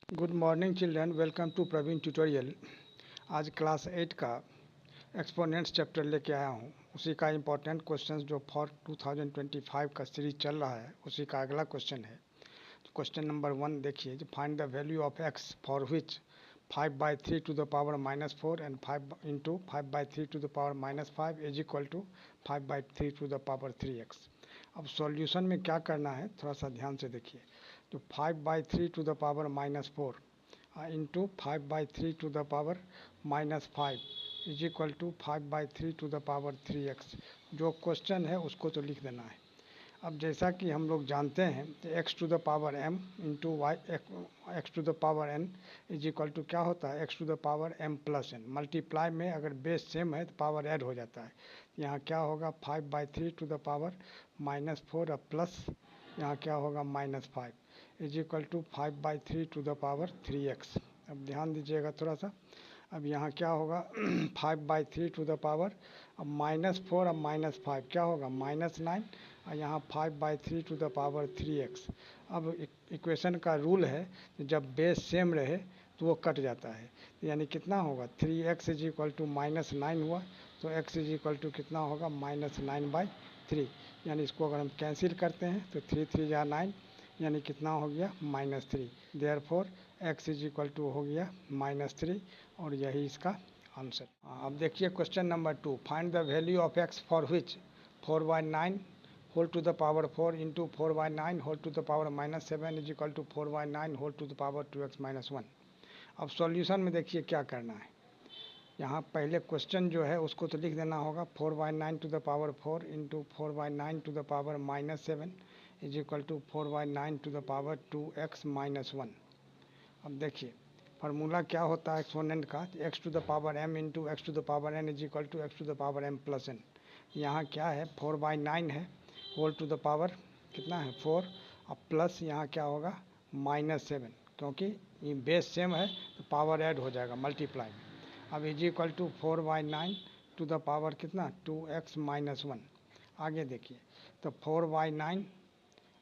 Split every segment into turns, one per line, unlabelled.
Good morning children, welcome to Praveen tutorial. आज class 8 का exponents chapter लेके आया हूँ। उसी का इम्पोर्टेंट क्वेश्चंस जो फॉर 2025 का सीरीज चल रहा है उसी का अगला क्वेश्चन है। क्वेश्चन नंबर 1 देखिए, find the value of x for which 5/3 to the power -4 and 5 into 5/3 to the power -5 is equal to 5/3 to the power 3x। अब सॉल्यूशन में क्या करना है थोड़ा सा ध्यान से देखिए। तो 5/3 to the power -4 into 5/3 to the power -5 is equal to 5/3 to the power 3x। जो क्वेश्चन है उसको तो लिख देना है। अब जैसा कि हम लोग जानते हैं तो x to the power m into y x to the power n is equal to क्या होता है, x to the power m plus n। Multiply में अगर बेस सेम है तो पावर ऐड हो जाता है। यहाँ क्या होगा 5/3 टू द पावर -4 अब प्लस यहाँ क्या होगा -5 is equal to 5/3 to the power 3x। अब ध्यान दीजिएगा थोड़ा सा। अब यहाँ क्या होगा 5/3 टू द पावर अब -4 अब -5 क्या होगा -9 और यहाँ 5/3 टू द पावर 3x। अब इक्वेशन का रूल है जब बेस सेम रहे तो वो कट जाता है। तो यानी कितना होगा 3x इज इक्वल टू -9 हुआ तो x इज इक्वल टू कितना होगा -9/3। यानी इसको अगर हम कैंसिल करते हैं तो 3 3 जा 9 यानी कितना हो गया -3। Therefore x is equal to हो गया -3 और यही इसका आंसर। अब देखिए question number 2, find the value of x for which 4/9 whole to the power 4 into 4/9 whole to the power -7 is equal to 4/9 whole to the power 2x - 1। अब solution में देखिए क्या करना है। यहाँ पहले क्वेश्चन जो है उसको तो लिख देना होगा 4/9 to the power 4 into 4/9 to the power -7 is equal to 4/9 to the power 2x - 1। अब देखिए फार्मूला क्या होता है एक्सपोनेंट का, x to the power m into x to the power n is equal to x to the power m plus n। यहाँ क्या है 4/9 है होल टू द पावर कितना है 4 अब प्लस यहाँ क्या होगा -7 क्योंकि ये बेस सेम है तो पावर ऐड हो जाएगा मल्टीप्लाई में। अब is equal to 4/9 to the power कितना 2x - 1। आगे देखिए तो 4/9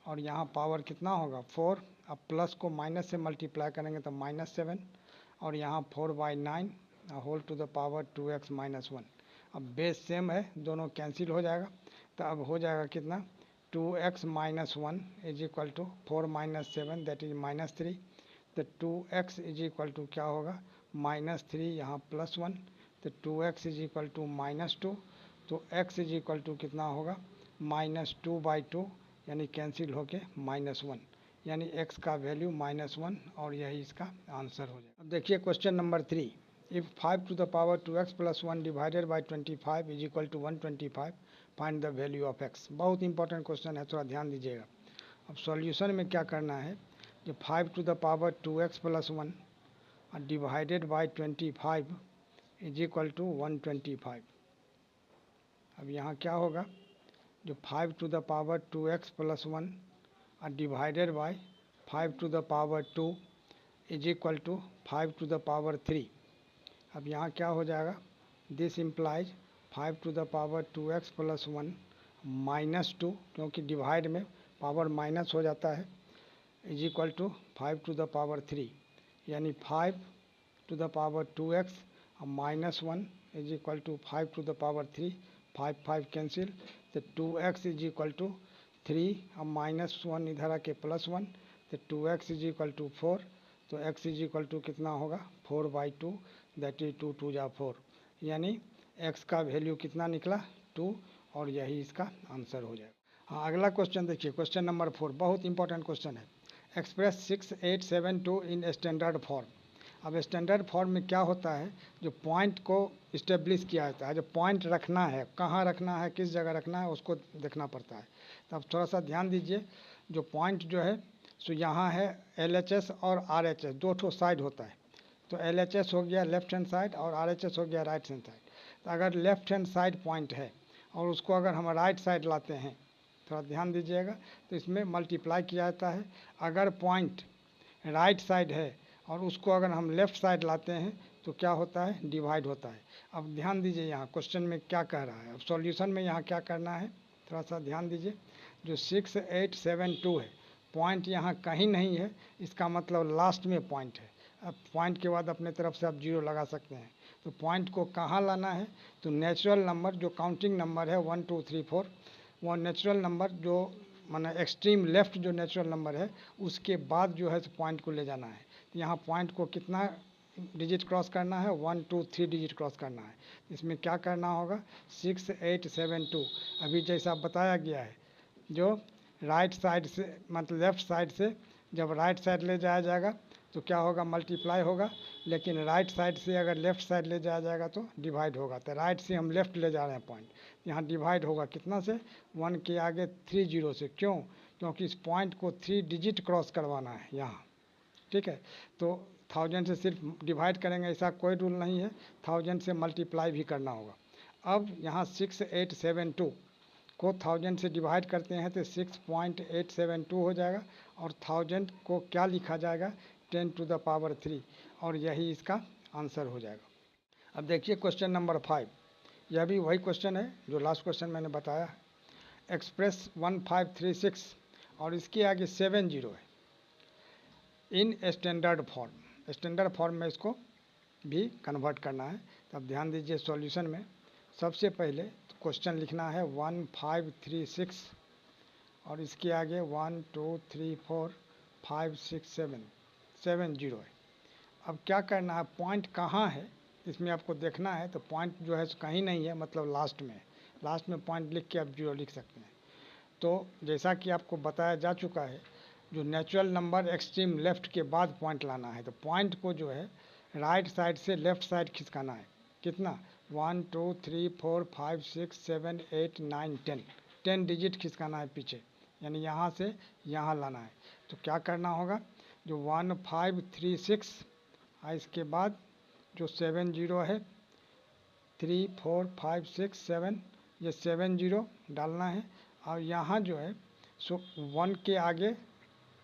और यहाँ पावर कितना होगा 4 अब प्लस को माइनस से मल्टीप्लाई करेंगे तो -7 और यहाँ 4/9 whole to the power 2x - 1। अब बेस सेम है दोनों कैंसिल हो जाएगा तो अब हो जाएगा कितना 2x - 1 is equal to 4 - 7 that is -3। तो 2x इज इक्वल टू क्या होगा -3 यहाँ +1 तो 2x इज इक्वल टू -2 तो x इज इक्वल टू कितना होगा -2/2 यानी कैंसिल होके -1 यानी x का वैल्यू -1 और यही इसका आंसर हो जाएगा। अब देखिए question number 3, if 5 to the power 2x + 1 divided by 25 is equal to 125 find the value of x। बहुत इंपॉर्टेंट क्वेश्चन है, थोड़ा ध्यान दीजिएगा। अब सॉल्यूशन में क्या करना है, जो 5 to the power 2x + 1 divided by 25 is equal to 125। अब यहाँ क्या होगा जो 5 to the power 2x + 1 divided by 5 to the power 2 is equal to 5 to the power 3। अब यहाँ क्या हो जाएगा this implies 5 to the power 2x + 1 -2 क्योंकि डिवाइड में पावर माइनस हो जाता है is equal to 5 to the power 3 यानी 5 to the power 2x -1 is equal to 5 to the power 3 5 5 cancel तो 2x इज इक्वल टू 3 अब -1 इधर आके +1 तो 2x इज इक्वल टू 4 तो x इज इक्वल टू कितना होगा 4/2 दैट इज 2 2 जा 4 यानी x का वैल्यू कितना निकला 2 और यही इसका आंसर हो जाएगा। हाँ अगला क्वेश्चन देखिए, क्वेश्चन नंबर 4 बहुत इंपॉर्टेंट क्वेश्चन है। Express 6872 in standard form. अब स्टैंडर्ड फॉर्म में क्या होता है जो पॉइंट को इस्टेब्लिश किया जाता है, जो पॉइंट रखना है कहाँ रखना है किस जगह रखना है उसको देखना पड़ता है। तो अब थोड़ा सा ध्यान दीजिए, जो पॉइंट जो है सो यहाँ है LHS और RHS दो ठो साइड होता है। तो LHS हो गया लेफ्ट हैंड साइड और RHS हो गया राइट हैंड साइड। तो अगर लेफ्ट हैंड साइड पॉइंट है और उसको अगर हम राइट साइड लाते हैं थोड़ा ध्यान दीजिएगा तो इसमें मल्टीप्लाई किया जाता है। अगर पॉइंट राइट साइड है और उसको अगर हम लेफ़्ट साइड लाते हैं तो क्या होता है डिवाइड होता है। अब ध्यान दीजिए यहाँ क्वेश्चन में क्या कह रहा है। अब सॉल्यूशन में यहाँ क्या करना है थोड़ा सा ध्यान दीजिए। जो 6872 है पॉइंट यहाँ कहीं नहीं है, इसका मतलब लास्ट में पॉइंट है। अब पॉइंट के बाद अपने तरफ से आप 0 लगा सकते हैं। तो पॉइंट को कहाँ लाना है, तो नेचुरल नंबर जो काउंटिंग नंबर है 1 2 3 4, वो नेचुरल नंबर जो माने एक्सट्रीम लेफ्ट जो नेचुरल नंबर है उसके बाद जो है पॉइंट को ले जाना है। तो यहाँ पॉइंट को कितना डिजिट क्रॉस करना है, 1 2 3 डिजिट क्रॉस करना है। इसमें क्या करना होगा, 6 8 7 2, अभी जैसा बताया गया है, जो राइट साइड से मतलब लेफ़्ट साइड से जब राइट साइड ले जाया जाएगा तो क्या होगा, मल्टीप्लाई होगा, लेकिन राइट साइड से अगर लेफ़्ट साइड ले जाया जाएगा तो डिवाइड होगा। तो राइट से हम लेफ़्ट ले जा रहे हैं पॉइंट, यहाँ डिवाइड होगा कितना से, 1 के आगे 3 0 से। क्यों, क्योंकि इस पॉइंट को 3 डिजिट क्रॉस करवाना है यहाँ, ठीक है। तो 1000 से सिर्फ डिवाइड करेंगे ऐसा कोई रूल नहीं है, 1000 से मल्टीप्लाई भी करना होगा। अब यहाँ 6 8 7 2 को 1000 से डिवाइड करते हैं तो 6.872 हो जाएगा, और 1000 को क्या लिखा जाएगा, 10 टू द पावर 3, और यही इसका आंसर हो जाएगा। अब देखिए क्वेश्चन नंबर 5, यह भी वही क्वेश्चन है जो लास्ट क्वेश्चन मैंने बताया। एक्सप्रेस 1536 और इसके आगे 7 0 है in standard form. Standard form में इसको भी कन्वर्ट करना है। तो अब ध्यान दीजिए सॉल्यूशन में सबसे पहले क्वेश्चन लिखना है 1536 और इसके आगे 1 2 3 4 5 6 7 0 है। अब क्या करना है, पॉइंट कहाँ है इसमें आपको देखना है। तो पॉइंट जो है कहीं नहीं है, मतलब लास्ट में। लास्ट में पॉइंट लिख के आप 0 लिख सकते हैं। तो जैसा कि आपको बताया जा चुका है, जो नेचुरल नंबर एक्सट्रीम लेफ्ट के बाद पॉइंट लाना है। तो पॉइंट को जो है राइट साइड से लेफ्ट साइड खिसकाना है। कितना, 1 2 3 4 5 6 7 8 9 10, 10 डिजिट खिसकाना है पीछे, यानी यहाँ से यहाँ लाना है। तो क्या करना होगा, जो 1536 इसके बाद जो 7 0 है, 3 4 5 6 7, ये 7 0 डालना है। और यहाँ जो है 1 के आगे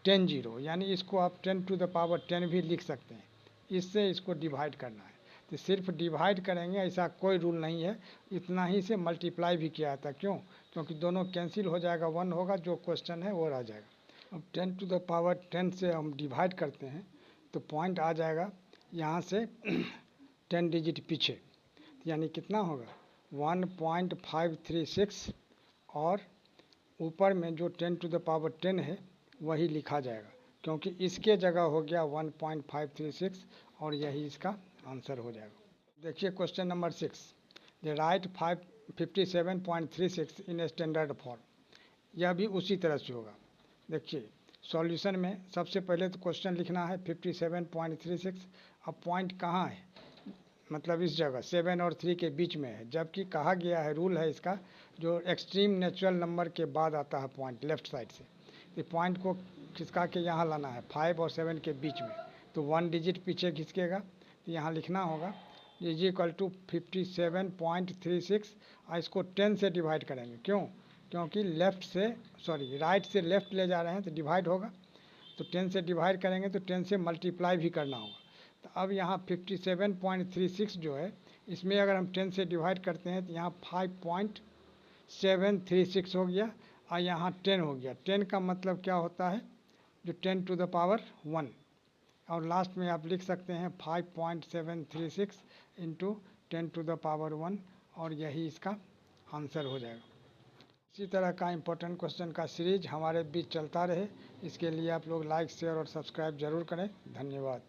10 0, यानी इसको आप 10 टू द पावर 10 भी लिख सकते हैं। इससे इसको डिवाइड करना है। तो सिर्फ डिवाइड करेंगे ऐसा कोई रूल नहीं है, इतना ही से मल्टीप्लाई भी किया था। क्यों, क्योंकि दोनों कैंसिल हो जाएगा, 1 होगा, जो क्वेश्चन है वो रह जाएगा। अब 10 टू द पावर 10 से हम डिवाइड करते हैं तो पॉइंट आ जाएगा यहाँ से 10 डिजिट पीछे, यानी कितना होगा 1.536, और ऊपर में जो 10 टू द पावर 10 है वही लिखा जाएगा, क्योंकि इसके जगह हो गया 1.536 और यही इसका आंसर हो जाएगा। देखिए question number 6, the right 57.36 in standard form. यह भी उसी तरह से होगा। देखिए सॉल्यूशन में सबसे पहले तो क्वेश्चन लिखना है 57.36। अब पॉइंट कहाँ है, मतलब इस जगह 7 और 3 के बीच में है, जबकि कहा गया है, रूल है इसका, जो एक्सट्रीम नेचुरल नंबर के बाद आता है पॉइंट लेफ्ट साइड से। ये पॉइंट को खिसका के यहाँ लाना है 5 और 7 के बीच में, तो 1 डिजिट पीछे खिसकेगा। तो यहाँ लिखना होगा इज इक्वल टू 57.36, और इसको 10 से डिवाइड करेंगे। क्यों, क्योंकि राइट से लेफ़्ट ले जा रहे हैं तो डिवाइड होगा। तो 10 से डिवाइड करेंगे तो 10 से मल्टीप्लाई भी करना होगा। तो अब यहाँ 57.36 जो है, इसमें अगर हम 10 से डिवाइड करते हैं तो यहाँ 5.736 हो गया, और यहाँ 10 हो गया। 10 का मतलब क्या होता है, जो 10 टू द पावर 1, और लास्ट में आप लिख सकते हैं 5.736 इंटू 10 टू द पावर 1, और यही इसका आंसर हो जाएगा। इसी तरह का इम्पोर्टेंट क्वेश्चन का सीरीज हमारे बीच चलता रहे, इसके लिए आप लोग लाइक शेयर और सब्सक्राइब जरूर करें। धन्यवाद।